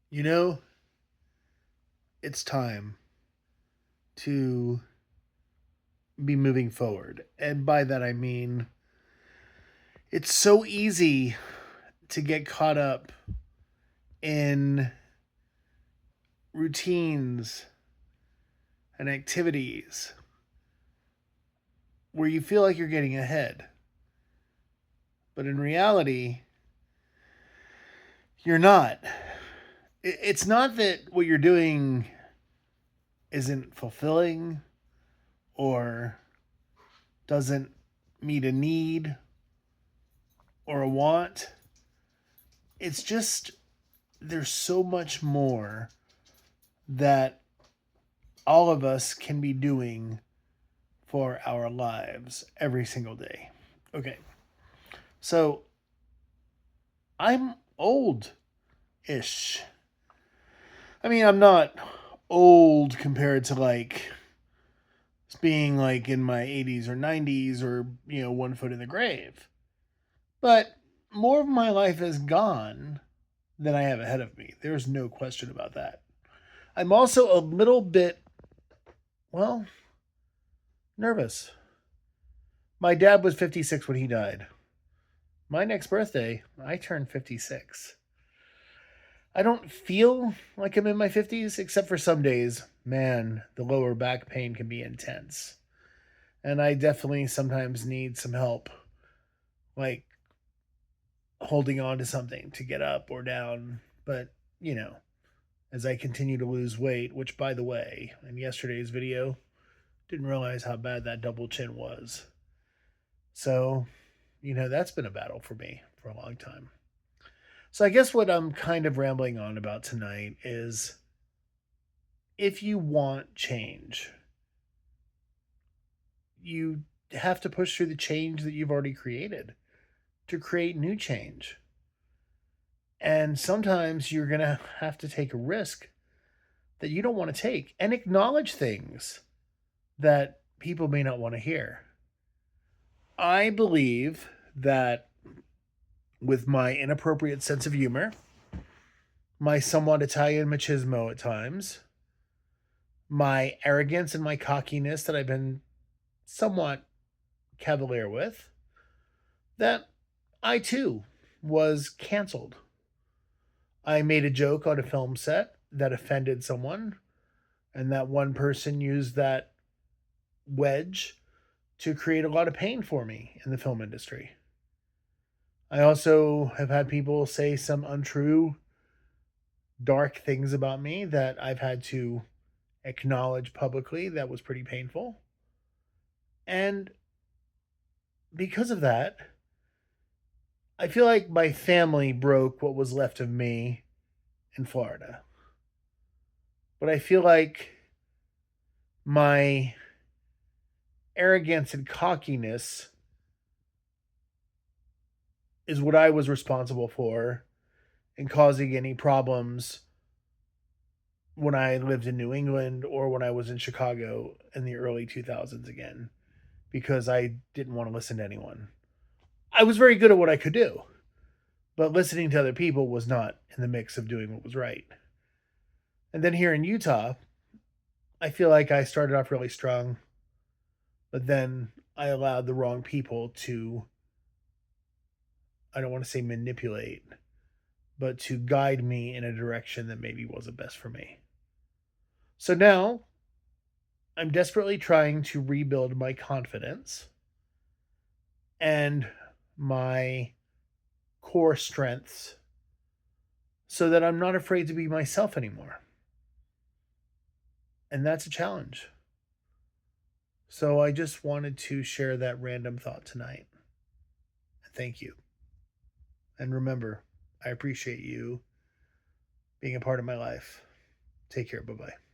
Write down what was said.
You know, it's time to be moving forward. And by that, I mean it's so easy to get caught up in routines and activities where you feel like you're getting ahead. But in reality, you're not. It's not that what you're doing isn't fulfilling or doesn't meet a need or a want. It's just there's so much more that all of us can be doing for our lives every single day. Okay, so I'm old ish. I mean, I'm not old compared to like being like in my 80s or 90s or, 1 foot in the grave. But more of my life is gone than I have ahead of me. There's no question about that. I'm also a little bit, well, nervous. My dad was 56 when he died. My next birthday, I turned 56. I don't feel like I'm in my 50s, except for some days. Man, the lower back pain can be intense. And I definitely sometimes need some help, like holding on to something to get up or down. But, you know, as I continue to lose weight, which, by the way, in yesterday's video, didn't realize how bad that double chin was. So, that's been a battle for me for a long time. So, I guess what I'm kind of rambling on about tonight is if you want change, you have to push through the change that you've already created to create new change. And sometimes you're going to have to take a risk that you don't want to take and acknowledge things that people may not want to hear. I believe that with my inappropriate sense of humor, my somewhat Italian machismo at times, my arrogance and my cockiness that I've been somewhat cavalier with, that I too was canceled. I made a joke on a film set that offended someone, and that one person used that wedge to create a lot of pain for me in the film industry. I also have had people say some untrue, dark things about me that I've had to acknowledge publicly. That was pretty painful. And because of that, I feel like my family broke what was left of me in Florida. But I feel like my arrogance and cockiness is what I was responsible for in causing any problems when I lived in New England or when I was in Chicago in the early 2000s again, because I didn't want to listen to anyone. I was very good at what I could do, but listening to other people was not in the mix of doing what was right. And then here in Utah, I feel like I started off really strong, but then I allowed the wrong people to, I don't want to say manipulate, but to guide me in a direction that maybe wasn't best for me. So now I'm desperately trying to rebuild my confidence and my core strengths so that I'm not afraid to be myself anymore. And that's a challenge. So I just wanted to share that random thought tonight. Thank you. And remember, I appreciate you being a part of my life. Take care. Bye bye.